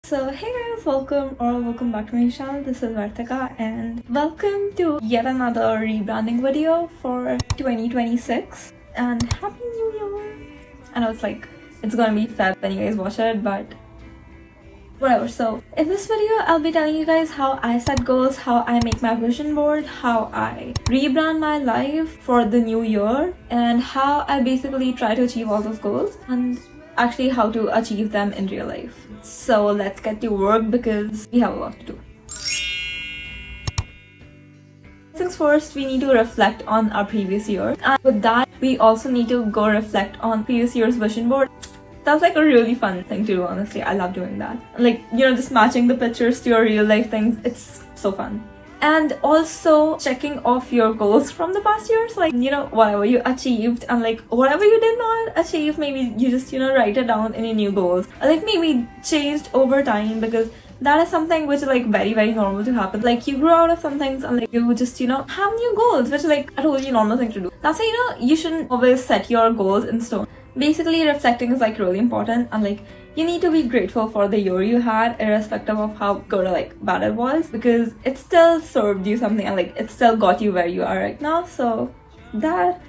So hey guys, welcome back to my channel. This is Vartika and welcome to yet another rebranding video for 2026 and Happy New Year! I know it's gonna be Feb when you guys watch it, but whatever. So in this video I'll be telling you guys how I set goals, how I make my vision board, how I rebrand my life for the new year, and how I basically try to achieve all those goals and actually how to achieve them in real life. So let's get to work because we have a lot to do. Things first, we need to reflect on our previous year, and with that we also need to go reflect on previous year's vision board. That's like a really fun thing to do, honestly. I love doing that. Just matching the pictures to your real life things, it's so fun. And also checking off your goals from the past years, whatever you achieved and whatever you did not achieve, maybe you just write it down in your new goals, or maybe changed over time, because that is something which is very, very normal to happen. You grow out of some things and you just have new goals, which is a totally normal thing to do. That's why you shouldn't always set your goals in stone. Basically, reflecting is really important, and you need to be grateful for the year you had, irrespective of how good or bad it was, because it still served you something and it still got you where you are right now. So that.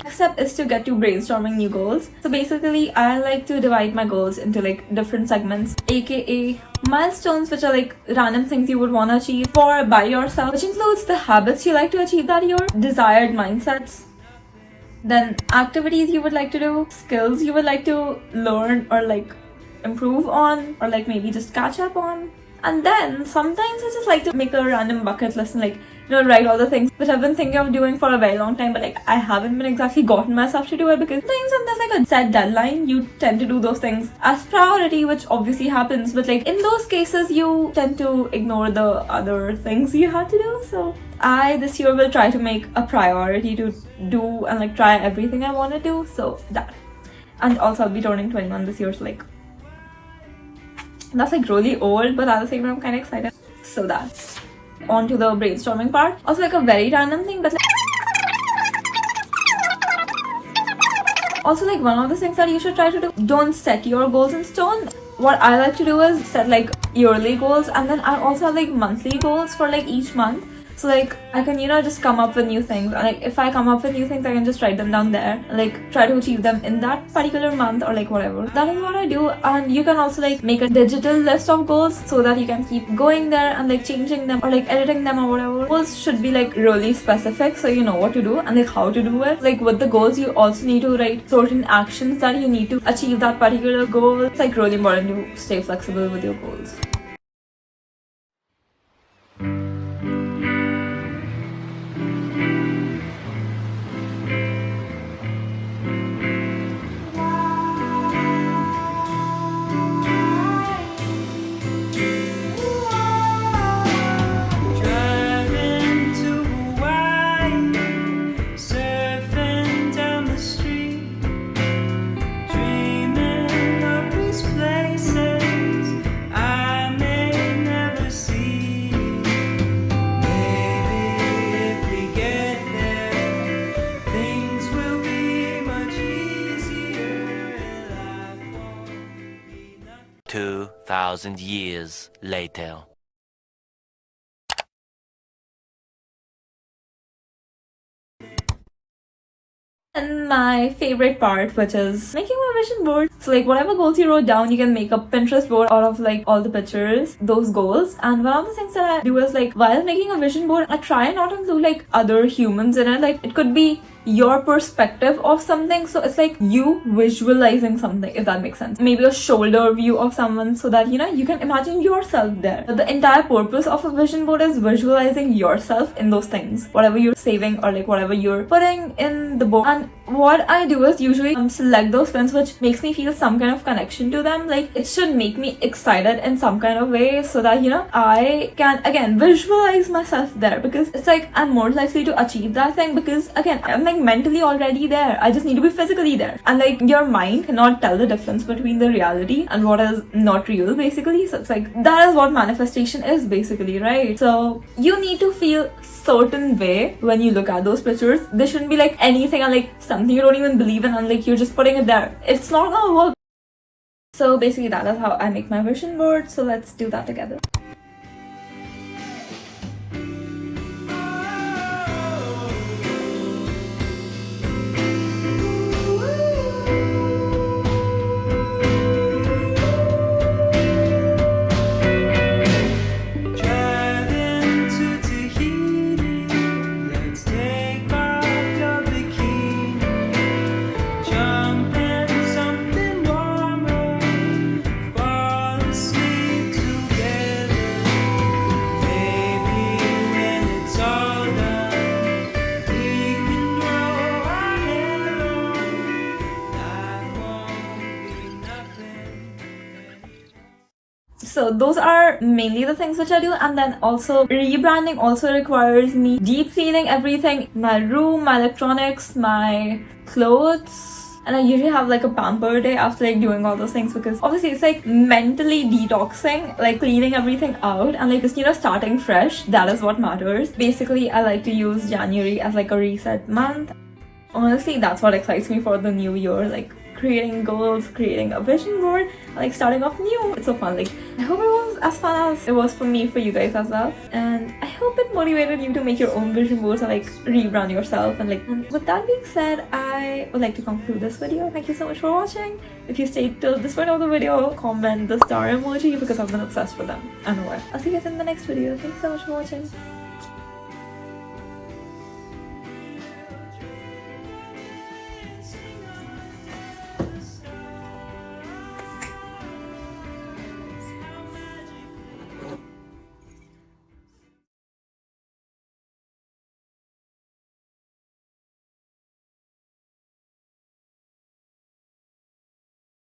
Next step is to get to brainstorming new goals. So basically, I like to divide my goals into different segments, aka milestones, which are random things you would want to achieve for by yourself, which includes the habits you like to achieve that year, desired mindsets, then activities you would like to do, skills you would like to learn or improve on, or maybe just catch up on. And then sometimes I just like to make a random bucket list and write all the things which I've been thinking of doing for a very long time, but I haven't been exactly gotten myself to do it, because sometimes when there's a set deadline, you tend to do those things as priority, which obviously happens, but in those cases you tend to ignore the other things you had to do. So I this year will try to make a priority to do and try everything I want to do. So that. And also I'll be turning 21 this year, so that's really old, but at the same time I'm kind of excited. So that. On to the brainstorming part. Also a very random thing, but also one of the things that you should try to do, don't set your goals in stone. What I like to do is set yearly goals, and then I also have monthly goals for each month. So I can just come up with new things, and if I come up with new things, I can just write them down there and try to achieve them in that particular month, or whatever. That is what I do. And you can also make a digital list of goals so that you can keep going there and changing them or editing them or whatever. Goals should be really specific, so you know what to do and how to do it. With the goals, you also need to write certain actions that you need to achieve that particular goal. It's really important to stay flexible with your goals. Thousand years later. And my favorite part, which is making my vision board. So whatever goals you wrote down, you can make a Pinterest board out of all the pictures, those goals. And one of the things that I do is while making a vision board, I try not to include other humans in it. It could be your perspective of something, so it's you visualizing something, if that makes sense. Maybe a shoulder view of someone, so that you can imagine yourself there. But the entire purpose of a vision board is visualizing yourself in those things, whatever you're saving or whatever you're putting in the board. And what I do is usually select those pins which makes me feel some kind of connection to them. It should make me excited in some kind of way, so that I can again visualize myself there, because it's I'm more likely to achieve that thing, because again I'm mentally already there. I just need to be physically there, and your mind cannot tell the difference between the reality and what is not real, basically. So it's that is what manifestation is, basically, right? So you need to feel certain way when you look at those pictures. They shouldn't be anything and something you don't even believe in, and you're just putting it there. It's not gonna work. So basically that is how I make my vision board. So let's do that together. So those are mainly the things which I do, and then also rebranding also requires me deep cleaning everything, my room, my electronics, my clothes. And I usually have like a pamper day after like doing all those things, because obviously it's like mentally detoxing, like cleaning everything out and like just, starting fresh. That is what matters. Basically, I like to use January as like a reset month. Honestly, that's what excites me for the new year, like creating goals, creating a vision board, like starting off new. It's so fun. Like, I hope it was as fun as it was for me, for you guys as well. And I hope it motivated you to make your own vision boards or like rebrand yourself. And with that being said, I would like to conclude this video. Thank you so much for watching. If you stayed till this point of the video, comment the star emoji because I've been obsessed with them. I know why. I'll see you guys in the next video. Thanks so much for watching.